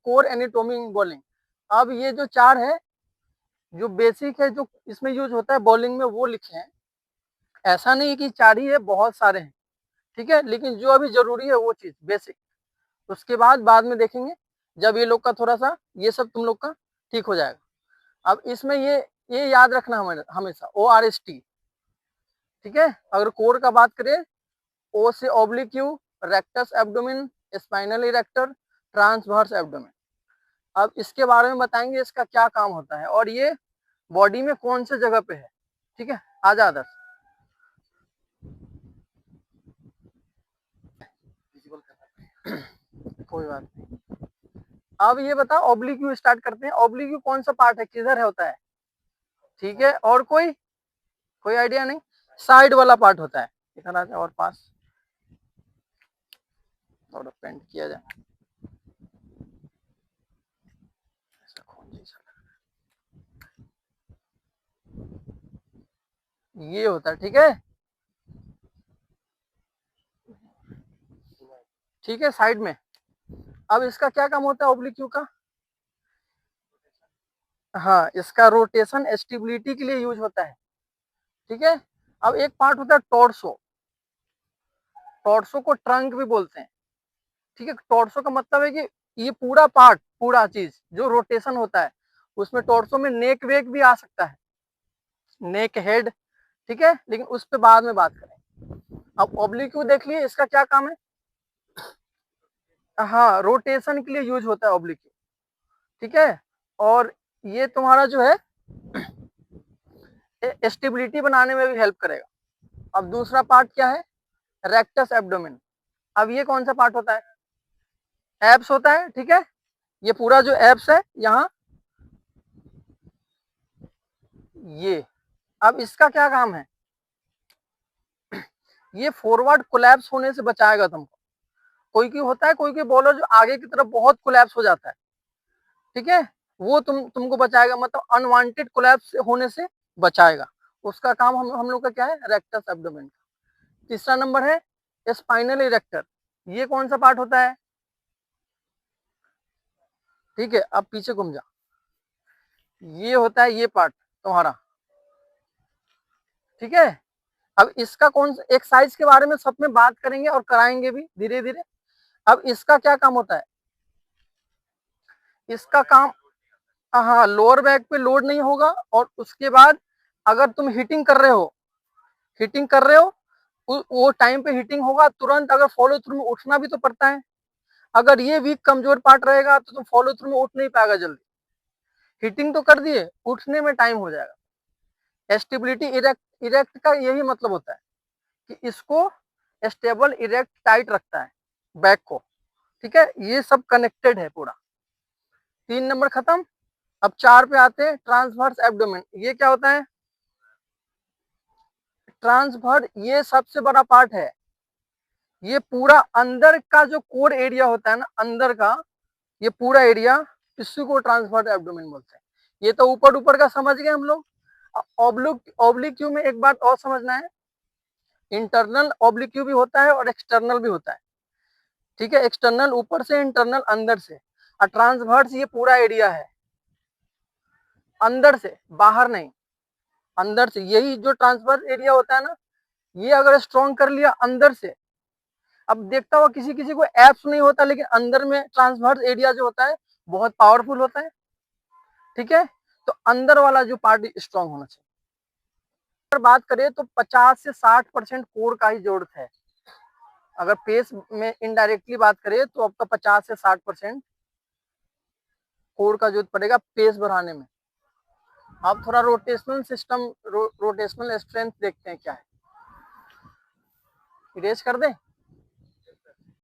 Core anatomy इन bowling. अब ये जो 4 है जो बेसिक है जो इसमें यूज होता है बॉलिंग में वो लिखे हैं। ऐसा नहीं कि 4 ही है, बहुत सारे हैं, ठीक है, लेकिन जो अभी जरूरी है वो चीज बेसिक, उसके बाद में देखेंगे जब ये लोग का थोड़ा सा ये सब तुम लोग का ठीक हो जाएगा। अब इसमें ये याद रखना हमेशा ORST, ठीक है। अगर कोर का बात करें, ओ से oblique you, rectus abdomen, spinal erector, transverse abdomen. अब इसके बारे में बताएंगे इसका क्या काम होता है और ये बॉडी में कौन से जगह पे है, ठीक है। आजा आदर्श। कोई बात नहीं। अब ये बताओ ऑब्लिक्यू स्टार्ट करते हैं। ऑब्लिक्यू कौन सा पार्ट है, किधर है होता है, ठीक है। और कोई आइडिया नहीं, साइड वाला पार्ट होता है। इधर आ जाओ और पास थोड़ा पेंट किया जाए, ये होता है, ठीक है, ठीक है, साइड में। अब इसका क्या काम होता है ऑब्लिक्यू का, हाँ, इसका रोटेशन स्टेबिलिटी के लिए यूज होता है, ठीक है। अब एक पार्ट होता है टॉर्सो, टॉर्सो को ट्रंक भी बोलते हैं, ठीक है। टॉर्सो का मतलब है कि ये पूरा पार्ट, पूरा चीज जो रोटेशन होता है, उसमें टॉर्सो में नेक वेक भी आ सकता है, नेक हेड, ठीक है, लेकिन उस पर बाद में बात करें। अब ऑब्लिक्यू देख लिए, इसका क्या काम है, हाँ, रोटेशन के लिए यूज होता है ऑब्लिक्यू, ठीक है। और ये तुम्हारा जो है स्टेबिलिटी बनाने में भी हेल्प करेगा। अब दूसरा पार्ट क्या है, रेक्टस एब्डोमेन। अब ये कौन सा पार्ट होता है, एब्स होता है, ठीक है। ये पूरा जो एब्स है यहाँ, ये, अब इसका क्या काम है, ये फॉरवर्ड कोलैप्स होने से बचाएगा तुमको। कोई होता है, कोई बॉलर जो आगे की तरफ बहुत कोलैप्स हो जाता है, ठीक है, वो तुमको बचाएगा, मतलब अनवांटेड कोलैप्स होने से बचाएगा। उसका काम हम लोग का क्या है, रेक्टस एब्डोमेन का। तीसरा नंबर है स्पाइनल इरेक्टर। ये कौन सा पार्ट होता है, ठीक है, अब पीछे घूम जा, ये होता है ये पार्ट तुम्हारा, ठीक है। अब इसका कौन एक्सरसाइज के बारे में सब में बात करेंगे और कराएंगे भी धीरे धीरे। अब इसका क्या काम होता है, इसका काम, हाँ, लोअर बैक पे लोड नहीं होगा, और उसके बाद अगर तुम हिटिंग कर रहे हो, हिटिंग कर रहे हो, वो टाइम पे हिटिंग होगा तुरंत, अगर फॉलो थ्रू में उठना भी तो पड़ता है। अगर ये वीक कमजोर पार्ट रहेगा तो तुम फॉलो थ्रू में उठ नहीं पाएगा जल्दी। हिटिंग तो कर दिए, उठने में टाइम हो जाएगा। स्टेबिलिटी इरेक्ट इरेक्ट का यही मतलब होता है कि इसको स्टेबल इरेक्ट टाइट रखता है बैक को, ठीक है। ये सब कनेक्टेड है पूरा। 3 नंबर खत्म। अब 4 पे आते हैं, ट्रांसवर्स एब्डोमेन। ये क्या होता है, ट्रांसवर्स ये सबसे बड़ा पार्ट है। ये पूरा अंदर का जो कोर एरिया होता है ना, अंदर का ये पूरा एरिया, इसी को ट्रांसवर्स एब्डोमेन बोलते हैं। ये तो ऊपर ऊपर का समझ गए हम लोग। ऑब्लिक्यू में एक बात और समझना है, इंटरनल ऑब्लिक्यू भी होता है और एक्सटर्नल भी होता है, ठीक है। एक्सटर्नल ऊपर से, इंटरनल अंदर से, और ट्रांसवर्स ये पूरा एरिया है, अंदर से, बाहर नहीं, अंदर से। यही जो ट्रांसवर्स एरिया होता है ना, ये अगर स्ट्रॉन्ग कर लिया अंदर से, अब देखता हुआ किसी किसी को एप्स नहीं होता, लेकिन अंदर में ट्रांसवर्स एरिया जो होता है बहुत पावरफुल होता है, ठीक है। तो अंदर वाला जो पार्ट स्ट्रॉन्ग होना चाहिए। अगर बात करें तो 50 से 60% कोर का ही जरूरत है। अगर पेस में इनडायरेक्टली बात करें तो आपका 50 से 60% कोर का जरूरत पड़ेगा पेस बढ़ाने में। अब थोड़ा रोटेशनल सिस्टम, रोटेशनल स्ट्रेंथ देखते हैं क्या है। इरेज कर दें,